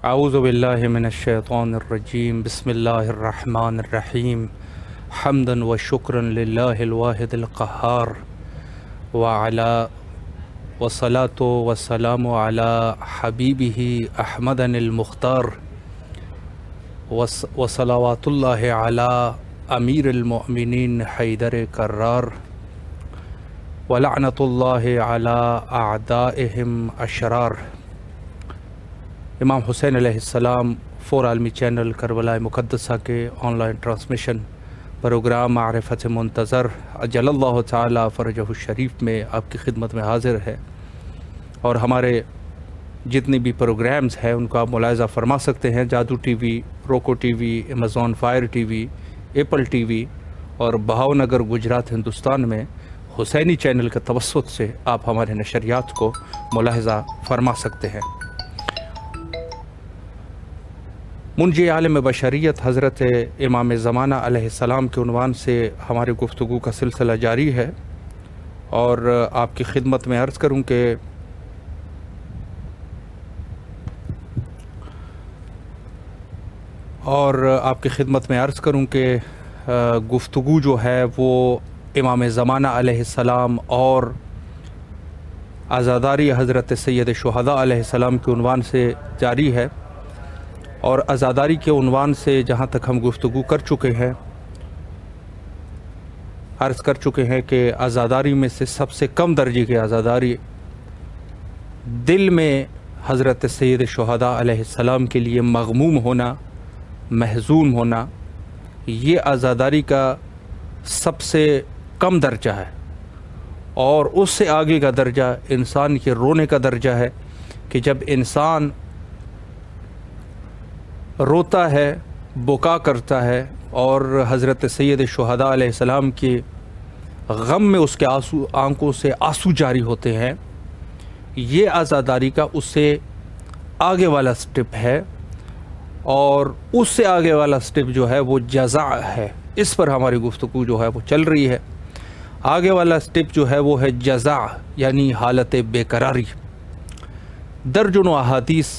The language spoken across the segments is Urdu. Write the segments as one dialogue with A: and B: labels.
A: اعوذ باللہ من الشیطان الرجیم بسم اللہ الرحمن الرحیم حمدا و شکرا للہ الواحد القہار وعلا والصلاة والسلام علی حبیبہ احمد المختار وصلوات اللہ علی امیر المؤمنین حیدر کرار ولعنت اللہ علی اعدائہم اشرار۔ امام حسین علیہ السلام فور عالمی چینل کربلا مقدسہ کے آن لائن ٹرانسمیشن پروگرام معرفت منتظر اجل اللہ تعالی فرجہ الشریف میں آپ کی خدمت میں حاضر ہے، اور ہمارے جتنی بھی پروگرامز ہیں ان کو آپ ملاحظہ فرما سکتے ہیں۔ جادو ٹی وی، روکو T V, Amazon fire T V, apple T V اور بہاؤ نگر گجرات ہندوستان میں حسینی چینل کے توسط سے آپ ہمارے نشریات کو ملاحظہ فرما سکتے ہیں۔ منجی عالم بشریت حضرت امام زمانہ علیہ السلام کے عنوان سے ہماری گفتگو کا سلسلہ جاری ہے، اور آپ کی خدمت میں عرض کروں کہ گفتگو جو ہے وہ امام زمانہ علیہ السلام اور عزاداری حضرت سید شہداء علیہ السلام کے عنوان سے جاری ہے، اور عزاداری کے عنوان سے جہاں تک ہم گفتگو کر چکے ہیں، عرض کر چکے ہیں کہ عزاداری میں سے سب سے کم درجے کی عزاداری دل میں حضرت سید شہداء علیہ السلام کے لیے مغموم ہونا، محزون ہونا، یہ عزاداری کا سب سے کم درجہ ہے، اور اس سے آگے کا درجہ انسان کے رونے کا درجہ ہے کہ جب انسان روتا ہے، بکا کرتا ہے، اور حضرت سید شہداء علیہ السلام کے غم میں اس کے آنکھوں سے آنسو جاری ہوتے ہیں، یہ عزاداری کا اس سے آگے والا سٹیپ ہے، اور اس سے آگے والا سٹیپ جو ہے وہ جزا ہے۔ اس پر ہماری گفتگو جو ہے وہ چل رہی ہے۔ آگے والا سٹیپ جو ہے وہ ہے جزا، یعنی حالت بے قراری۔ درجنوں احادیث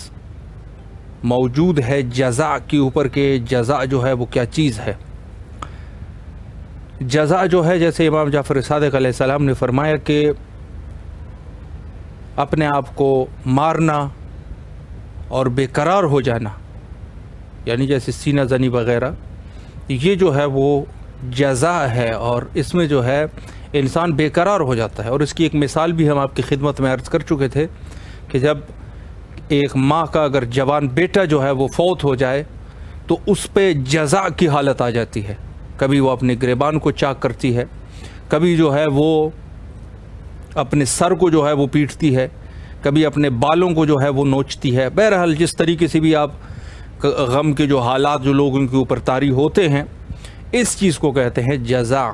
A: موجود ہے جزا کے اوپر کہ جزا جو ہے وہ کیا چیز ہے۔ جزا جو ہے، جیسے امام جعفر صادق علیہ السلام نے فرمایا کہ اپنے آپ کو مارنا اور بے قرار ہو جانا، یعنی جیسے سینہ زنی وغیرہ، یہ جو ہے وہ جزا ہے، اور اس میں جو ہے انسان بے قرار ہو جاتا ہے۔ اور اس کی ایک مثال بھی ہم آپ کی خدمت میں عرض کر چکے تھے کہ جب ایک ماں کا اگر جوان بیٹا جو ہے وہ فوت ہو جائے تو اس پہ جزا کی حالت آ جاتی ہے۔ کبھی وہ اپنے گریبان کو چاک کرتی ہے، کبھی جو ہے وہ اپنے سر کو جو ہے وہ پیٹتی ہے، کبھی اپنے بالوں کو جو ہے وہ نوچتی ہے۔ بہرحال جس طریقے سے بھی آپ غم کے جو حالات جو لوگوں کے اوپر طاری ہوتے ہیں، اس چیز کو کہتے ہیں جزا،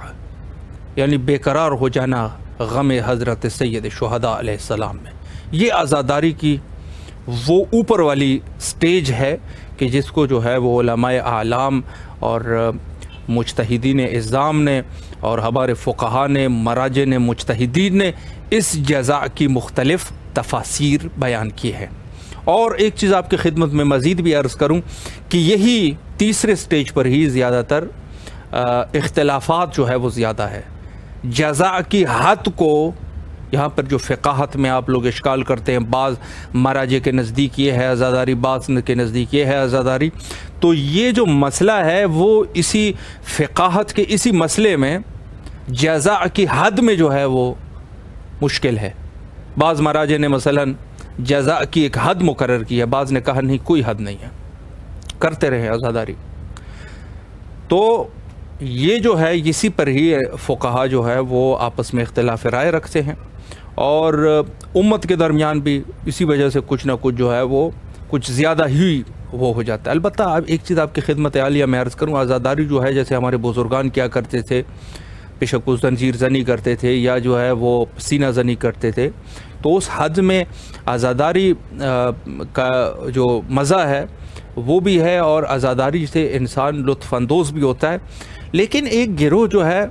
A: یعنی بے قرار ہو جانا غم حضرت سید شہداء علیہ السلام میں۔ یہ عزاداری کی وہ اوپر والی سٹیج ہے کہ جس کو جو ہے وہ علماء اعلام اور مجتہدین اعظام نے اور ہمارے فقہاء نے، مراجع نے، مجتہدین نے اس جزا کی مختلف تفاسیر بیان کی ہے۔ اور ایک چیز آپ کی خدمت میں مزید بھی عرض کروں کہ یہی تیسرے سٹیج پر ہی زیادہ تر اختلافات جو ہے وہ زیادہ ہے۔ جزا کی حد کو یہاں پر جو فقاہت میں آپ لوگ اشکال کرتے ہیں، بعض مراجع کے نزدیک یہ ہے عزاداری، بعض کے نزدیک یہ ہے عزاداری، تو یہ جو مسئلہ ہے وہ اسی فقاہت کے اسی مسئلے میں جزا کی حد میں جو ہے وہ مشکل ہے۔ بعض مراجع نے مثلا جزا کی ایک حد مقرر کی ہے، بعض نے کہا نہیں، کوئی حد نہیں ہے، کرتے رہے عزاداری۔ تو یہ جو ہے اسی پر ہی فقہاء جو ہے وہ آپس میں اختلاف رائے رکھتے ہیں، اور امت کے درمیان بھی اسی وجہ سے کچھ نہ کچھ جو ہے وہ کچھ زیادہ ہی وہ ہو جاتا ہے۔ البتہ اب ایک چیز آپ کی خدمت عالیہ میں عرض کروں، عزاداری جو ہے جیسے ہمارے بزرگان کیا کرتے تھے، بے شک وہ زنجیر زنی کرتے تھے یا جو ہے وہ سینہ زنی کرتے تھے، تو اس حد میں عزاداری کا جو مزہ ہے وہ بھی ہے، اور عزاداری سے انسان لطف اندوز بھی ہوتا ہے۔ لیکن ایک گروہ جو ہے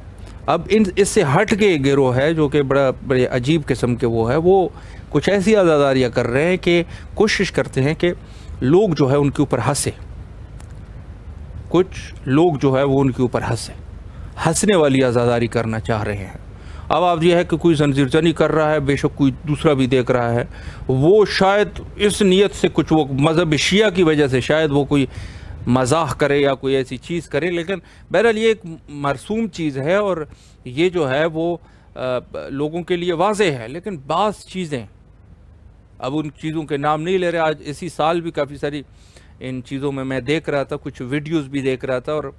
A: اب اس سے ہٹ کے ایک گروہ ہے جو کہ بڑے عجیب قسم کے وہ ہے، وہ کچھ ایسی عزاداریاں کر رہے ہیں کہ کوشش کرتے ہیں کہ لوگ جو ہے ان کے اوپر ہنسے، کچھ لوگ جو ہے وہ ان کے اوپر ہنسنے والی عزاداری کرنا چاہ رہے ہیں۔ اب آپ یہ ہے کہ کوئی زنجیر زنی کر رہا ہے، بے شک کوئی دوسرا بھی دیکھ رہا ہے، وہ شاید اس نیت سے کچھ وہ مذہب شیعہ کی وجہ سے شاید وہ کوئی مزاح کرے یا کوئی ایسی چیز کرے، لیکن بہرحال یہ ایک مرسوم چیز ہے اور یہ جو ہے وہ لوگوں کے لیے واضح ہے۔ لیکن بعض چیزیں، اب ان چیزوں کے نام نہیں لے رہے، آج اسی سال بھی کافی ساری ان چیزوں میں دیکھ رہا تھا، کچھ ویڈیوز بھی دیکھ رہا تھا، اور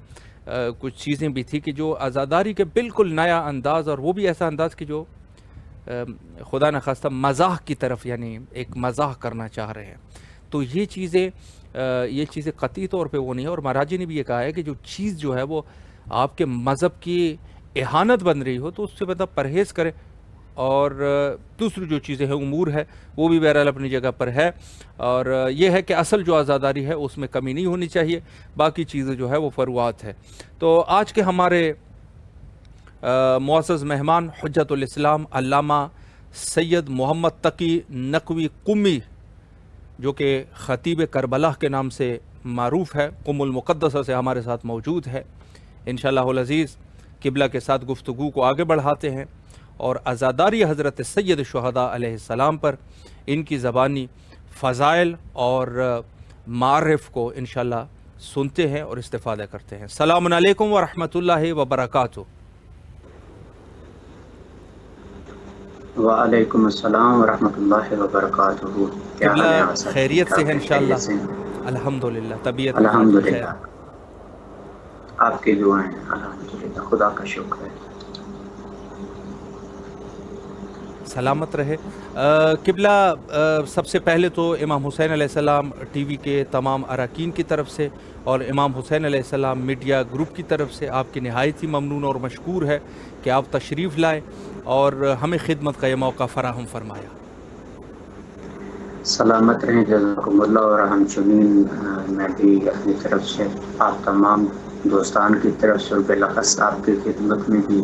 A: کچھ چیزیں بھی تھی کہ جو عزاداری کے بالکل نیا انداز، اور وہ بھی ایسا انداز کہ جو خدا نخواستہ مزاح کی طرف، یعنی ایک مزاح کرنا چاہ رہے ہیں۔ تو یہ چیزیں قطعی طور پہ وہ نہیں ہے، اور مہاراج جی نے بھی یہ کہا ہے کہ جو چیز جو ہے وہ آپ کے مذہب کی اہانت بن رہی ہو تو اس سے مطلب پرہیز کرے، اور دوسری جو چیزیں ہیں امور ہے وہ بھی بہرحال اپنی جگہ پر ہے، اور یہ ہے کہ اصل جو عزاداری ہے اس میں کمی نہیں ہونی چاہیے، باقی چیزیں جو ہے وہ فروعات ہے۔ تو آج کے ہمارے معزز مہمان حجت الاسلام علامہ سید محمد تقی نقوی قمی، جو کہ خطیب کربلا کے نام سے معروف ہے، قم المقدسہ سے ہمارے ساتھ موجود ہے۔ انشاءاللہ العزیز قبلہ کے ساتھ گفتگو کو آگے بڑھاتے ہیں اور عزاداری حضرت سید شہداء علیہ السلام پر ان کی زبانی فضائل اور معارف کو انشاءاللہ سنتے ہیں اور استفادہ کرتے ہیں۔ السلام علیکم ورحمۃ اللہ وبرکاتہ۔
B: وعلیکم السلام ورحمۃ اللہ وبرکاتہ۔ کیا حال ہے آپ؟
A: خیریت سے ہیں انشاءاللہ؟ الحمدللہ، طبیعت
B: الحمدللہ، آپ کی دعائیں، الحمدللہ، خدا کا شکر ہے۔
A: سلامت رہے۔ قبلہ سب سے پہلے تو امام حسین علیہ السلام ٹی وی کے تمام اراکین کی طرف سے اور امام حسین علیہ السلام میڈیا گروپ کی طرف سے آپ کی نہایت ہی ممنون اور مشکور ہے کہ آپ تشریف لائے اور ہمیں خدمت کا یہ موقع فراہم فرمایا۔
B: سلامت رہیں، جزاکم اللہ، اور ہم چنین میں بھی اپنی طرف سے آپ تمام دوستان کی طرف سے اور بالاخص آپ کی خدمت میں بھی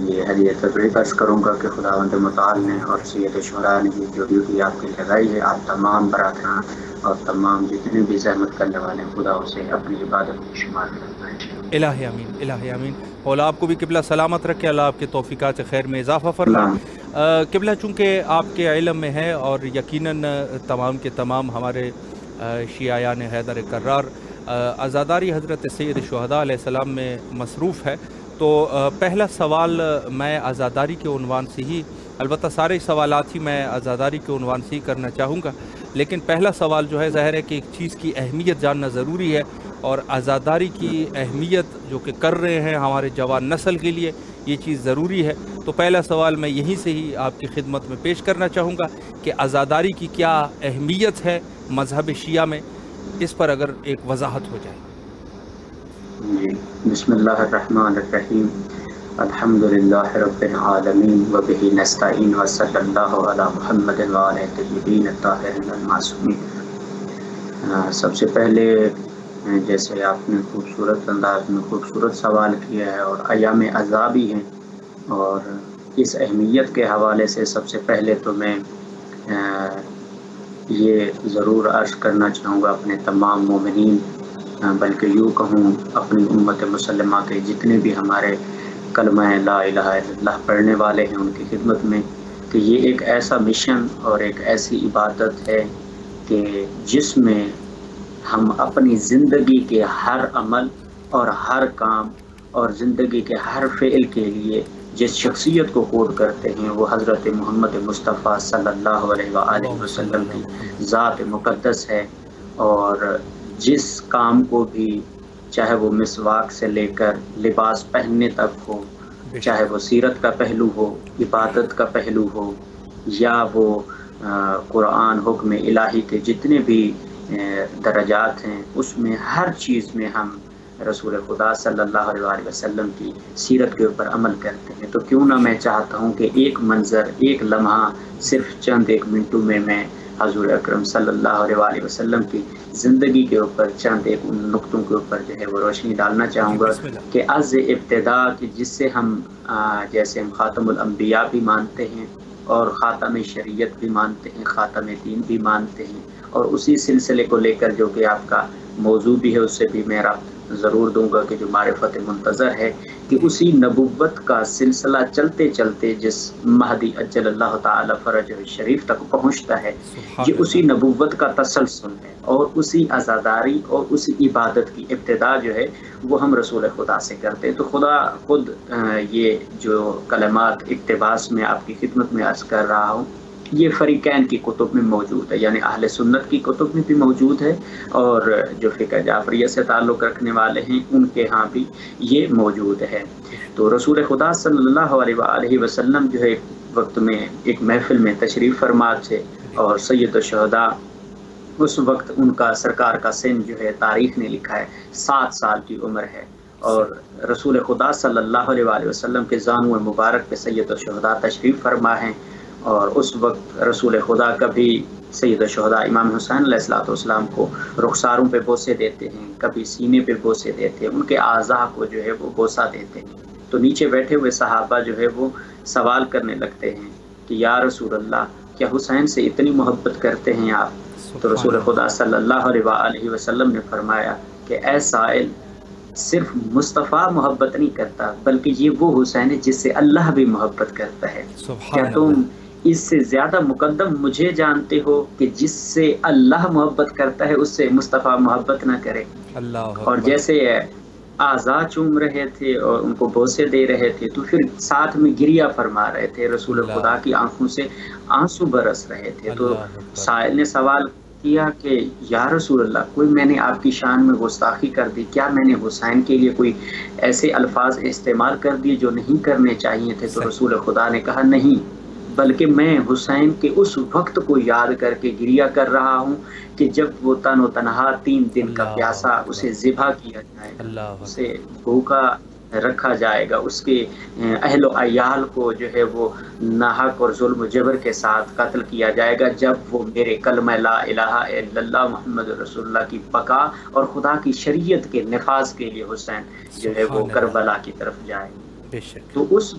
B: یہ ہدیہ تبریک عرض کروں گا کہ خداوند متعال نے اور سید شہداء نے جو ڈیوٹی آپ کی لگائی ہے، آپ تمام برادران اور تمام جتنے بھی زحمت کرنے والے ہیں، خدا اسے اپنی عبادت میں شمار کرنا ہے۔
A: الہ آمین، الہ آمین۔ اور آپ کو بھی قبلہ سلامت رکھے، اللہ آپ کے توفیقات خیر میں اضافہ فرمائے۔ قبلہ چونکہ آپ کے علم میں ہے اور یقیناً تمام کے تمام ہمارے شیعیان حیدر کرار عزاداری حضرت سید شہداء علیہ السلام میں مصروف ہے، تو پہلا سوال میں عزاداری کے عنوان سے ہی، البتہ سارے سوالات ہی میں عزاداری کے عنوان سے ہی کرنا چاہوں گا، لیکن پہلا سوال جو ہے ظاہر ہے کہ ایک چیز کی اہمیت جاننا ضروری ہے، اور عزاداری کی اہمیت جو کہ کر رہے ہیں ہمارے جوان نسل کے لیے یہ چیز ضروری ہے۔ تو پہلا سوال میں یہیں سے ہی آپ کی خدمت میں پیش کرنا چاہوں گا کہ عزاداری کی کیا اہمیت ہے مذہب شیعہ میں، اس پر اگر ایک وضاحت ہو جائے۔
B: جی، بسم اللہ الرحمن الرحیم، الحمدللہ رب العالمین وبہ نستعین وصلی اللہ علی محمد وآلہ الطیبین الطاہرین المعصومین۔ سب سے پہلے جیسے آپ نے خوبصورت انداز میں خوبصورت سوال کیا ہے اور ایام عزابی ہیں، اور اس اہمیت کے حوالے سے سب سے پہلے تو میں یہ ضرور عرض کرنا چاہوں گا اپنے تمام مومنین، بلکہ یوں کہوں اپنی امت مسلمہ کے جتنے بھی ہمارے کلمہ لا الہ الا اللہ پڑھنے والے ہیں ان کی خدمت میں، کہ یہ ایک ایسا مشن اور ایک ایسی عبادت ہے کہ جس میں ہم اپنی زندگی کے ہر عمل اور ہر کام اور زندگی کے ہر فعل کے لیے جس شخصیت کو کوٹ کرتے ہیں وہ حضرت محمد مصطفیٰ صلی اللہ علیہ وآلہ وسلم کی ذات مقدس ہے، اور جس کام کو بھی چاہے وہ مسواک سے لے کر لباس پہننے تک ہو، چاہے وہ سیرت کا پہلو ہو، عبادت کا پہلو ہو، یا وہ قرآن حکم الہی کے جتنے بھی درجات ہیں، اس میں ہر چیز میں ہم رسول خدا صلی اللہ علیہ وآلہ وسلم کی سیرت کے اوپر عمل کرتے ہیں۔ تو کیوں نہ میں چاہتا ہوں کہ ایک منظر، ایک لمحہ، صرف چند ایک منٹوں میں میں حضور اکرم صلی اللہ علیہ وآلہ وسلم کی زندگی کے اوپر چند ایک ان نقطوں کے اوپر جو ہے وہ روشنی ڈالنا چاہوں گا کہ از ابتدا، کہ جس سے ہم جیسے ہم خاتم الانبیاء بھی مانتے ہیں اور خاتم شریعت بھی مانتے ہیں، خاتم دین بھی مانتے ہیں، اور اسی سلسلے کو لے کر جو کہ آپ کا موضوع بھی ہے اس سے بھی میں رابط ضرور دوں گا کہ جو معرفت منتظر ہے کہ اسی نبوت کا سلسلہ چلتے چلتے جس مہدی اجل اللہ تعالی فرجہ شریف تک پہنچتا ہے، یہ اسی نبوت کا تسلسل ہے، اور اسی عزاداری اور اسی عبادت کی ابتدا جو ہے وہ ہم رسول خدا سے کرتے ہیں۔ تو خدا خود یہ جو کلمات اقتباس میں آپ کی خدمت میں عرض کر رہا ہوں، یہ فریقین کی کتب میں موجود ہے، یعنی اہل سنت کی کتب میں بھی موجود ہے، اور جو فقہ جعفریہ سے تعلق رکھنے والے ہیں ان کے ہاں بھی یہ موجود ہے۔ تو رسول خدا صلی اللہ علیہ وآلہ وسلم جو ہے وقت میں ایک محفل میں تشریف فرما تھے، اور سید الشہداء اس وقت ان کا سرکار کا سن جو ہے تاریخ نے لکھا ہے 7 سال کی عمر ہے، اور رسول خدا صلی اللہ علیہ وآلہ وسلم کے زانو مبارک پہ سید الشہداء تشریف فرما ہیں، اور اس وقت رسول خدا کبھی سید الشہداء امام حسین علیہ السلام کو رخساروں پہ بوسے دیتے ہیں، کبھی سینے پہ بوسے دیتے ہیں، ان کے اعضاء کو جو ہے وہ بوسہ دیتے ہیں۔ تو نیچے بیٹھے ہوئے صحابہ جو ہے وہ سوال کرنے لگتے ہیں کہ یا رسول اللہ، کیا حسین سے اتنی محبت کرتے ہیں آپ؟ تو رسول خدا صلی اللہ علیہ وآلہ وسلم نے فرمایا کہ اے سائل، صرف مصطفیٰ محبت نہیں کرتا بلکہ یہ وہ حسین ہے جس سے اللہ بھی محبت کرتا ہے۔ کیا تم اس سے زیادہ مقدم مجھے جانتے ہو کہ جس سے اللہ محبت کرتا ہے اس سے مصطفیٰ محبت نہ کرے؟ اور جیسے اعضاء چوم رہے تھے اور ان کو بوسے دے رہے تھے، تو پھر ساتھ میں گریہ فرما رہے تھے، رسول خدا کی آنکھوں سے آنسو برس رہے تھے۔ تو سائل نے سوال کیا کہ یا رسول اللہ، کوئی میں نے آپ کی شان میں گستاخی کر دی؟ کیا میں نے حسین کے لیے کوئی ایسے الفاظ استعمال کر دیے جو نہیں کرنے چاہیے تھے؟ تو رسول خدا نے کہا نہیں، بلکہ میں حسین کے اس وقت کو یاد کر کے گریہ کر رہا ہوں کہ جب وہ تن و تنہا 3 دن کا پیاسا اسے ذبح کیا جائے گا، اسے بھوکا رکھا جائے گا، اس کے اہل و عیال کو جو ہے وہ ناحق اور ظلم و جبر کے ساتھ قتل کیا جائے گا، جب وہ میرے کلمہ لا الہ الا اللہ محمد رسول اللہ کی بقا اور خدا کی شریعت کے نفاذ کے لیے حسین جو ہے وہ کربلا کی طرف جائے گا۔ تو اس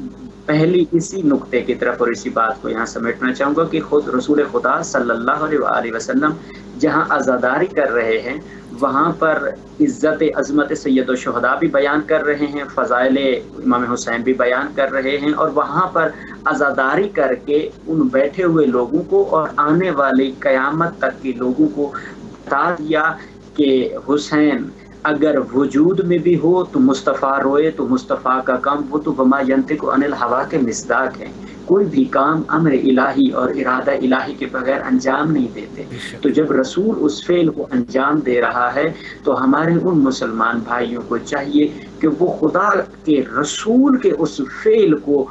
B: پہلی اسی نقطے کی طرف اور اسی بات کو یہاں سمیٹنا چاہوں گا کہ خود رسول خدا صلی اللہ علیہ وآلہ وسلم جہاں عزاداری کر رہے ہیں وہاں پر عزت عظمت سید الشہداء بھی بیان کر رہے ہیں، فضائل امام حسین بھی بیان کر رہے ہیں، اور وہاں پر عزاداری کر کے ان بیٹھے ہوئے لوگوں کو اور آنے والی قیامت تک کے لوگوں کو بتا دیا کہ حسین اگر وجود میں بھی ہو تو مصطفیٰ روئے تو مصطفیٰ کا کام، وہ تو وما ینطق عن الہوا کے مصداق ہیں، کوئی بھی کام امر الہی اور ارادہ الہی کے بغیر انجام نہیں دیتے۔ تو جب رسول اس فعل کو انجام دے رہا ہے تو ہمارے ان مسلمان بھائیوں کو چاہیے کہ وہ خدا کے رسول کے اس فعل کو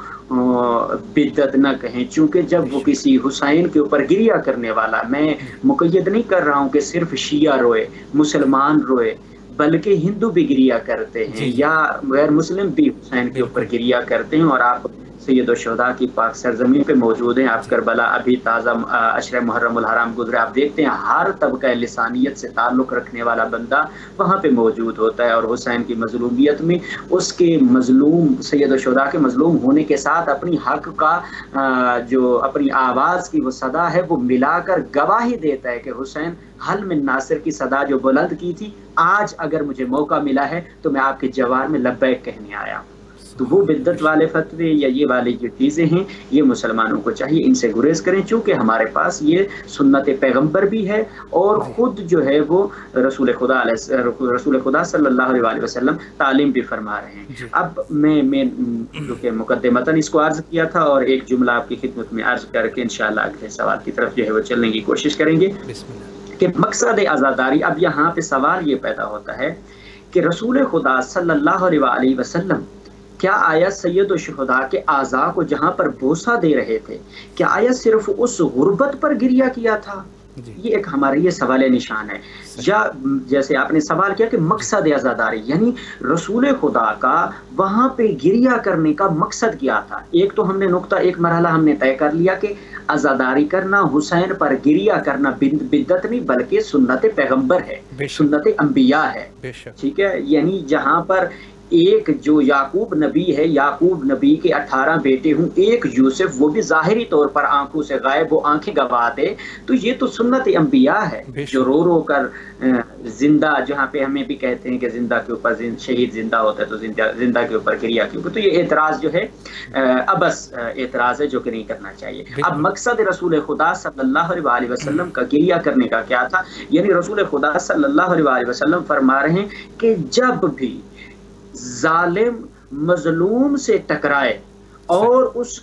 B: بدعت نہ کہیں، چونکہ جب وہ کسی حسین کے اوپر گریہ کرنے والا، میں مقید نہیں کر رہا ہوں کہ صرف شیعہ روئے، مسلمان روئے، بلکہ ہندو بھی گریہ کرتے ہیں یا غیر مسلم بھی حسین کے اوپر گریہ کرتے ہیں، اور آپ سید الشہداء کی پاک سرزمین پہ موجود ہیں، آپ کربلا ابھی تازہ عشر محرم الحرام گزرے، آپ دیکھتے ہیں ہر طبقہ لسانیت سے تعلق رکھنے والا بندہ وہاں پہ موجود ہوتا ہے، اور حسین کی مظلومیت میں اس کے مظلوم سید الشہداء کے مظلوم ہونے کے ساتھ اپنی حق کا جو اپنی آواز کی وہ صدا ہے وہ ملا کر گواہی دیتا ہے کہ حسین حل من ناصر کی صدا جو بلند کی تھی، آج اگر مجھے موقع ملا ہے تو میں آپ کے جوار میں لبیک کہنے آیا ہوں۔ تو وہ بدعت والے فتوے یا یہ والی جو چیزیں ہیں یہ مسلمانوں کو چاہیے ان سے گریز کریں، چونکہ ہمارے پاس یہ سنت پیغمبر بھی ہے، اور خود جو ہے وہ رسول خدا صلی اللہ علیہ وسلم تعلیم بھی فرما رہے ہیں۔ اب میں جو کہ مقدمتاً اس کو عرض کیا تھا، اور ایک جملہ آپ کی خدمت میں عرض کر کے انشاءاللہ اگلے سوال کی طرف جو ہے وہ چلنے کی کوشش کریں گے کہ مقصد عزاداری۔ اب یہاں پہ سوال یہ پیدا ہوتا ہے کہ رسول خدا صلی اللہ علیہ وسلم کیا آیا سید الشہداء کے اعضاء کو جہاں پر بوسہ دے رہے تھے، کیا آیا صرف اس غربت پر گریہ کیا تھا؟ یہ ایک ہمارے یہ سوال نشان ہے، یا جیسے آپ نے سوال کیا کہ مقصد عزاداری، یعنی رسول خدا کا وہاں پہ گریہ کرنے کا مقصد کیا تھا؟ ایک تو ہم نے نقطہ، ایک مرحلہ ہم نے طے کر لیا کہ عزاداری کرنا، حسین پر گریہ کرنا بدعت نہیں بلکہ سنت پیغمبر ہے، سنت انبیاء ہے، ٹھیک ہے؟ یعنی جہاں پر ایک جو یعقوب نبی ہے، یعقوب نبی کے 18 بیٹے ہوں، ایک یوسف، وہ بھی ظاہری طور پر آنکھوں سے غائب، وہ آنکھیں گوا دے، تو یہ تو سنت انبیاء ہے جو رو رو کر زندہ، جہاں پہ ہمیں بھی کہتے ہیں کہ زندہ کے اوپر شہید زندہ ہوتا ہے تو زندہ کے اوپر گریا کیوں؟ تو یہ اعتراض جو ہے ابس اعتراض ہے جو کہ نہیں کرنا چاہیے۔ اب مقصد رسول خدا صلی اللہ علیہ وسلم کا گریا کرنے کا کیا تھا؟ یعنی رسول خدا صلی اللہ علیہ وسلم فرما رہے ہیں کہ جب بھی ظالم مظلوم سے ٹکرائے اور اس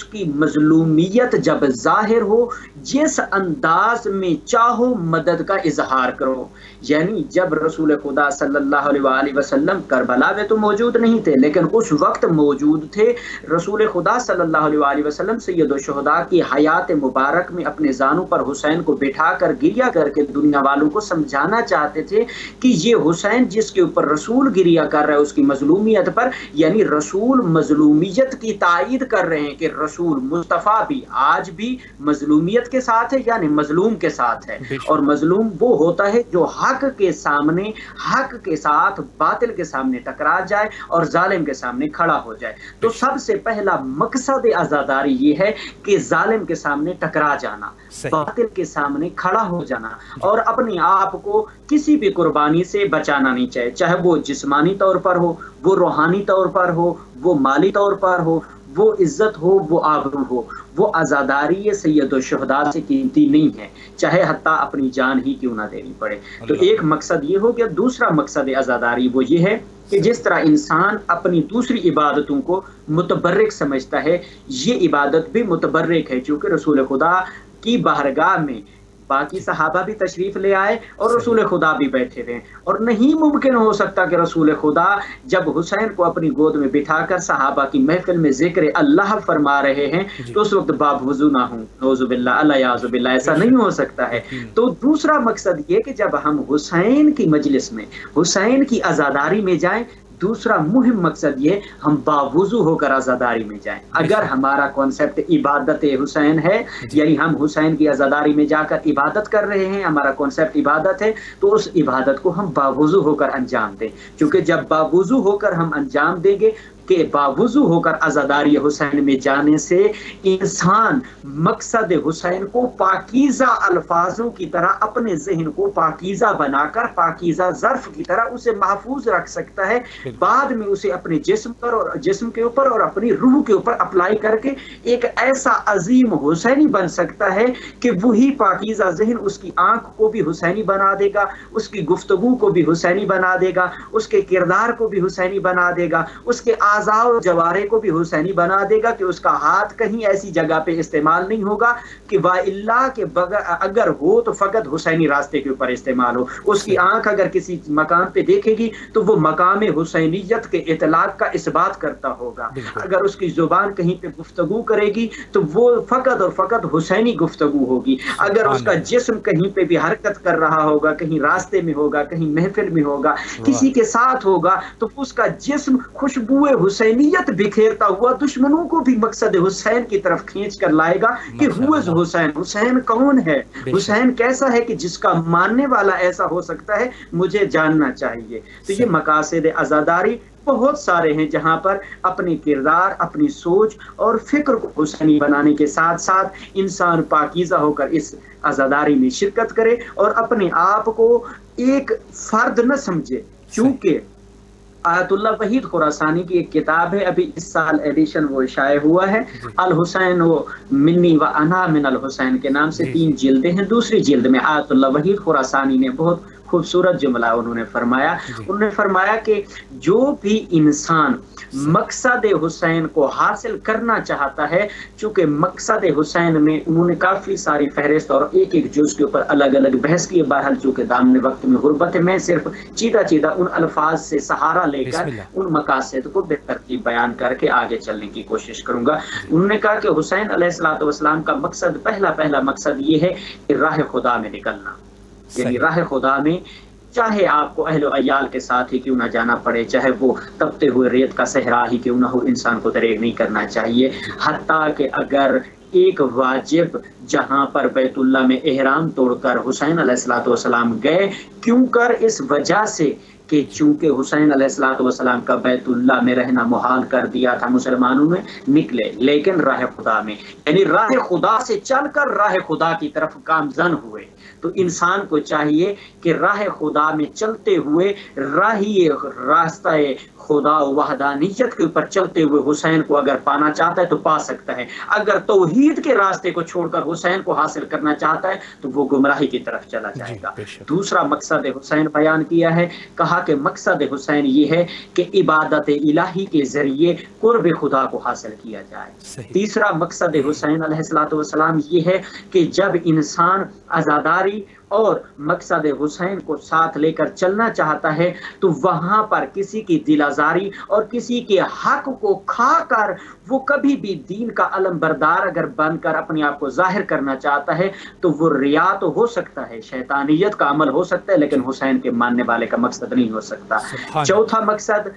B: کی مظلومیت جب ظاہر ہو، جس انداز میں چاہو مدد کا اظہار کرو۔ یعنی جب رسول خدا صلی اللہ علیہ وسلم کربلا میں تو موجود نہیں تھے، لیکن اس وقت موجود تھے۔ رسول خدا صلی اللہ علیہ وسلم سید الشہداء کی حیات مبارک میں اپنے زانوں پر حسین کو بٹھا کر گریا کر کے دنیا والوں کو سمجھانا چاہتے تھے کہ یہ حسین جس کے اوپر رسول گریا کر رہا ہے اس کی مظلومیت پر، یعنی رسول مظلومیت کی تائید کر رہے ہیں کہ رسول مصطفیٰ بھی آج بھی مظلومیت کے ساتھ ہے، یعنی مظلوم کے ساتھ ہے، اور مظلوم وہ ہوتا ہے جو حق کے سامنے، حق کے ساتھ باطل کے سامنے ٹکرا جائے اور ظالم کے سامنے کھڑا ہو جائے۔ تو سب سے پہلا مقصد عزاداری یہ ہے کہ ظالم کے سامنے ٹکرا جانا، باطل کے سامنے کھڑا ہو جانا، اور اپنے آپ کو کسی بھی قربانی سے بچانا نہیں چاہیے، چاہے وہ جسمانی طور پر ہو، وہ روحانی طور پر ہو، وہ مالی طور پر ہو، وہ عزت ہو، وہ آبرو ہو۔ وہ عزاداری سید الشہداء سے قیمتی نہیں ہے، چاہے حتیٰ اپنی جان ہی کیوں نہ دینی پڑے۔ تو ایک مقصد یہ ہو گیا۔ دوسرا مقصد عزاداری وہ یہ ہے کہ جس طرح انسان اپنی دوسری عبادتوں کو متبرک سمجھتا ہے، یہ عبادت بھی متبرک ہے، چونکہ رسول خدا کی بارگاہ میں باقی صحابہ بھی تشریف لے آئے اور رسول خدا بھی بیٹھے تھے، اور نہیں ممکن ہو سکتا کہ رسول خدا جب حسین کو اپنی گود میں بٹھا کر صحابہ کی محفل میں ذکر اللہ فرما رہے ہیں تو اس وقت باب وضو نہ ہوں، نعوذ باللہ، الیاذ باللہ، ایسا نہیں ہو سکتا ہے۔ تو دوسرا مقصد یہ کہ جب ہم حسین کی مجلس میں، حسین کی عزاداری میں جائیں، دوسرا مہم مقصد یہ ہم باوضو ہو کر عزاداری میں جائیں۔ اگر ہمارا کانسیپٹ عبادت حسین ہے، یعنی ہم حسین کی عزاداری میں جا کر عبادت کر رہے ہیں، ہمارا کانسیپٹ عبادت ہے، تو اس عبادت کو ہم باوضو ہو کر انجام دیں، کیونکہ جب باوضو ہو کر ہم انجام دیں گے کہ باوضو ہو کر عزاداری حسین میں جانے سے انسان مقصد حسین کو پاکیزہ الفاظوں کی طرح اپنے ذہن کو پاکیزہ بنا کر پاکیزہ ظرف کی طرح اسے محفوظ رکھ سکتا ہے، بعد میں اسے اپنے جسم پر اور جسم کے اوپر اور اپنی روح کے اوپر اپلائی کر کے ایک ایسا عظیم حسینی بن سکتا ہے کہ وہی پاکیزہ ذہن اس کی آنکھ کو بھی حسینی بنا دے گا، اس کی گفتگو کو بھی حسینی بنا دے گا، اس کے کردار کو بھی حسینی بنا دے گا، اس کے اعضاء و جوارے کو بھی حسینی بنا دے گا کہ اس کا ہاتھ کہیں ایسی جگہ پہ استعمال نہیں ہوگا کہ وَإِلَّا کہ اگر ہو تو فقط حسینی راستے کے اوپر استعمال ہو۔ اس کی آنکھ اگر کسی مقام پہ دیکھے گی تو وہ مقام حسینیت کے اطلاق کا اثبات کرتا ہوگا، اگر اس کی زبان کہیں پہ گفتگو کرے گی تو وہ فقط اور فقط حسینی گفتگو ہوگی، اگر اس کا جسم کہیں پہ بھی حرکت کر رہا ہوگا، کہیں راستے میں ہوگا، کہیں محفل میں ہوگا، کسی کے ساتھ ہوگا، تو اس کا جسم خوشبو حسینیت بکھیرتا ہوا دشمنوں کو بھی مقصد حسین کی طرف کھینچ کر لائے گا کہ ہوز حسین، حسین کون ہے، حسین کیسا ہے کہ جس کا ماننے والا ایسا ہو سکتا ہے، مجھے جاننا چاہیے۔ تو یہ مقاصد عزاداری بہت سارے ہیں جہاں پر اپنے کردار، اپنی سوچ اور فکر کو حسینی بنانے کے ساتھ ساتھ انسان پاکیزہ ہو کر اس عزاداری میں شرکت کرے اور اپنے آپ کو ایک فرد نہ سمجھے، چونکہ آیت اللہ وحید خراسانی کی ایک کتاب ہے، ابھی اس سال ایڈیشن وہ شائع ہوا ہے، الحسین و منی و انا من الحسین کے نام سے 3 جلدیں ہیں۔ دوسری جلد میں آیت اللہ وحید خراسانی نے بہت خوبصورت جملہ انہوں نے فرمایا، انہوں نے فرمایا کہ جو بھی انسان مقصد حسین کو حاصل کرنا چاہتا ہے، چونکہ مقصد حسین میں انہوں نے کافی ساری فہرست اور ایک ایک جز کے اوپر الگ الگ بحث کی، بہرحال چونکہ دامن وقت میں غربت ہے، میں صرف چیدہ ان الفاظ سے سہارا لے کر ان مقاصد کو بے ترتیب بیان کر کے آگے چلنے کی کوشش کروں گا۔ انہوں نے کہا کہ حسین علیہ الصلوۃ والسلام کا مقصد، پہلا مقصد یہ ہے کہ راہ خدا میں نکلنا، یعنی راہ خدا میں چاہے آپ کو اہل و عیال کے ساتھ ہی کیوں نہ جانا پڑے، چاہے وہ تپتے ہوئے ریت کا صحرا ہی کیوں نہ ہو، انسان کو دریغ نہیں کرنا چاہیے، حتیٰ کہ اگر ایک واجب جہاں پر بیت اللہ میں احرام توڑ کر حسین علیہ الصلوۃ والسلام گئے، کیوں کر اس وجہ سے کہ چونکہ حسین علیہ الصلوۃ والسلام کا بیت اللہ میں رہنا محال کر دیا تھا مسلمانوں نے، نکلے لیکن راہ خدا میں، یعنی راہ خدا سے چل کر راہ خدا کی طرف گامزن ہوئے۔ تو انسان کو چاہیے کہ راہ خدا میں چلتے ہوئے راستہ خدا وحدانیت کے اوپر چلتے ہوئے حسین کو اگر پانا چاہتا ہے تو پا سکتا ہے، اگر توحید کے راستے کو چھوڑ کر حسین کو حاصل کرنا چاہتا ہے تو وہ گمراہی کی طرف چلا جائے گا۔ دوسرا مقصد حسین بیان کیا ہے، کہا کہ مقصد حسین یہ ہے کہ عبادت الہی کے ذریعے قرب خدا کو حاصل کیا جائے۔ تیسرا مقصد حسین علیہ الصلوۃ والسلام یہ ہے کہ جب انسان عزاداری اور مقصد حسین کو ساتھ لے کر چلنا چاہتا ہے تو وہاں پر کسی کی دل آزاری اور کسی کے حق کو کھا کر وہ کبھی بھی دین کا علم بردار اگر بن کر اپنے آپ کو ظاہر کرنا چاہتا ہے تو وہ ریا تو ہو سکتا ہے، شیطانیت کا عمل ہو سکتا ہے، لیکن حسین کے ماننے والے کا مقصد نہیں ہو سکتا۔ چوتھا مقصد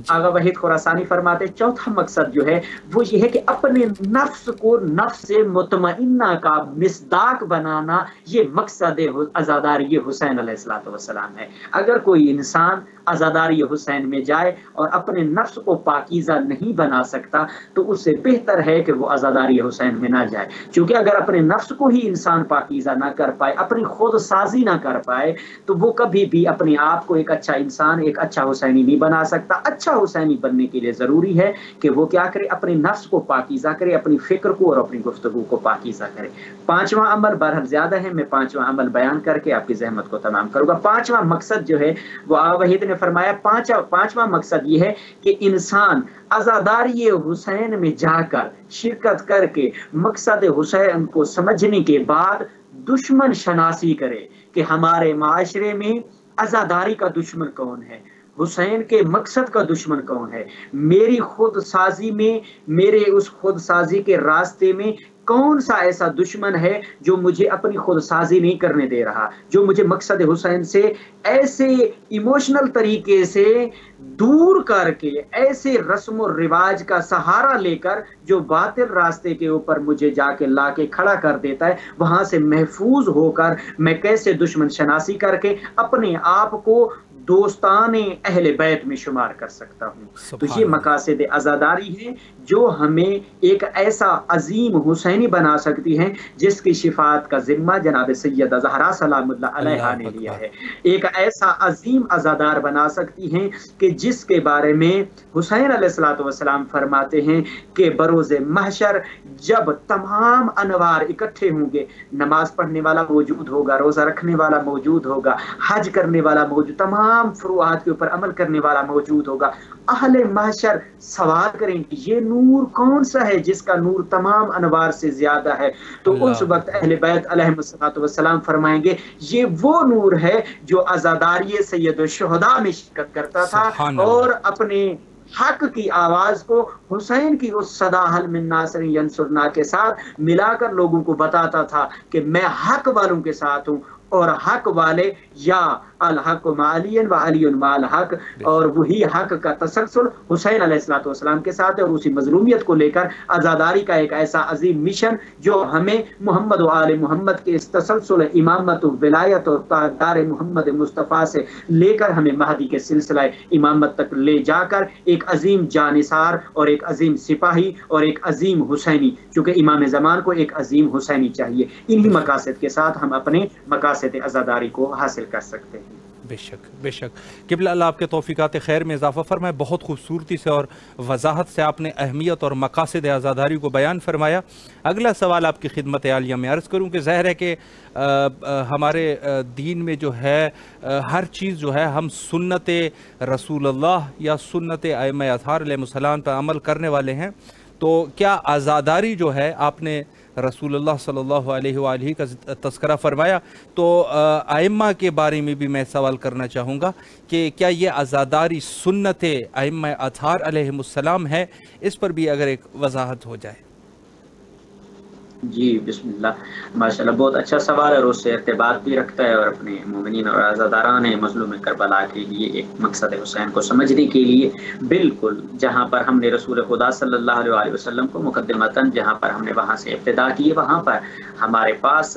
B: آغا وحید خراسانی فرماتے، چوتھا مقصد جو ہے وہ یہ ہے کہ اپنے نفس کو نفس مطمئنہ کا مصداق بنانا، یہ مقصد عزاداری حسین علیہ الصلوۃ والسلام ہے۔ اگر کوئی انسان عزاداری حسین میں جائے اور اپنے نفس کو پاکیزہ نہیں بنا سکتا تو اس سے بہتر ہے کہ وہ عزاداری حسین میں نہ جائے، کیونکہ اگر اپنے نفس کو ہی انسان پاکیزہ نہ کر پائے، اپنی خود سازی نہ کر پائے تو وہ کبھی بھی اپنے آپ کو ایک اچھا انسان، ایک اچھا حسینی نہیں بنا سکتا۔ اچھا حسینی بننے کے لیے ضروری ہے کہ وہ کیا کرے، اپنے نفس کو پاکیزہ کرے، اپنی فکر کو اور اپنی گفتگو کو پاکیزہ کرے۔ پانچواں عمل بہرحال زیادہ ہے، میں پانچواں عمل بیان کر کے آپ کی زحمت کو تمام کروں گا۔ پانچواں مقصد جو ہے وہ آغا وحید نے فرمایا، پانچواں مقصد یہ ہے کہ انسان عزاداری حسین میں جا کر شرکت کر کے مقصد حسین کو سمجھنے کے بعد دشمن شناسی کرے کہ ہمارے معاشرے میں عزاداری کا دشمن کون ہے، حسین کے مقصد کا دشمن کون ہے، میری خود سازی میں، میرے اس خود سازی کے راستے میں کون سا ایسا دشمن ہے جو مجھے اپنی خود سازی نہیں کرنے دے رہا، جو مجھے مقصد حسین سے ایسے ایموشنل طریقے سے دور کر کے، ایسے رسم و رواج کا سہارا لے کر جو باطل راستے کے اوپر مجھے جا کے لا کے کھڑا کر دیتا ہے، وہاں سے محفوظ ہو کر میں کیسے دشمن شناسی کر کے اپنے آپ کو دوستان اہل بیت میں شمار کر سکتا ہوں۔ تو یہ مقاصد عزاداری ہیں جو ہمیں ایک ایسا عظیم حسینی بنا سکتی ہیں جس کی شفاعت کا ذمہ جناب سیدہ زہرا سلام اللہ علیہا نے لیا ہے، ایک ایسا عظیم عزادار بنا سکتی ہیں کہ جس کے بارے میں حسین علیہ الصلوۃ والسلام فرماتے ہیں کہ بروز محشر جب تمام انوار اکٹھے ہوں گے، نماز پڑھنے والا موجود ہوگا، روزہ رکھنے والا موجود ہوگا، حج کرنے والا موجود، تمام فروعات کے اوپر عمل کرنے والا موجود ہوگا، اہل محشر سوال کریں گے یہ نور کون سا ہے جس کا نور تمام انوار سے زیادہ ہے، تو اس وقت اہل بیت علیہم الصلوۃ والسلام فرمائیں گے یہ وہ نور ہے جو عزاداری سید الشہداء میں شرکت کرتا تھا اور اپنے حق کی آواز کو حسین کی اس صدا حل من ناصر ینصرنا کے ساتھ ملا کر لوگوں کو بتاتا تھا کہ میں حق والوں کے ساتھ ہوں، اور حق والے یا الحق مع علی و علی مع الحق، اور وہی حق کا تسلسل حسین علیہ الصلوۃ والسلام کے ساتھ ہے، اور اسی مظلومیت کو لے کر عزاداری کا ایک ایسا عظیم مشن جو ہمیں محمد و آل محمد کے اس تسلسل امامت و ولایت اور تاجدار محمد مصطفیٰ سے لے کر ہمیں مہدی کے سلسلہ امامت تک لے جا کر ایک عظیم جانثار اور ایک عظیم سپاہی اور ایک عظیم حسینی، چونکہ امام زمان کو ایک عظیم حسینی چاہیے، انہی مقاصد کے ساتھ ہم اپنے مقاصد عزاداری کو حاصل کر سکتے ہیں۔
A: بے شک بے شک، قبلہ اللہ آپ کے توفیقات خیر میں اضافہ فرمائے، بہت خوبصورتی سے اور وضاحت سے آپ نے اہمیت اور مقاصد عزاداری کو بیان فرمایا۔ اگلا سوال آپ کی خدمت عالیہ میں عرض کروں کہ ظاہر ہے کہ ہمارے دین میں جو ہے ہر چیز جو ہے ہم سنت رسول اللہ یا سنت ائمہ اطہار علیہ السلام پر عمل کرنے والے ہیں، تو کیا عزاداری جو ہے آپ نے رسول اللہ صلی اللہ علیہ وآلہ کا تذکرہ فرمایا، تو ائمہ کے بارے میں بھی میں سوال کرنا چاہوں گا کہ کیا یہ عزاداری سنت ائمہ اطہار علیہ السلام ہے؟ اس پر بھی اگر ایک وضاحت ہو جائے۔
B: جی بسم اللہ، ماشاءاللہ بہت اچھا سوال ہے اور اس سے ارتباط بھی رکھتا ہے، اور اپنے مومنین اور عزاداران مظلوم کربلا کے لیے ایک مقصد حسین کو سمجھنے کے لیے بالکل جہاں پر ہم نے رسول خدا صلی اللہ علیہ وسلم کو مقدمتاً جہاں پر ہم نے وہاں سے ابتدا کی، وہاں پر ہمارے پاس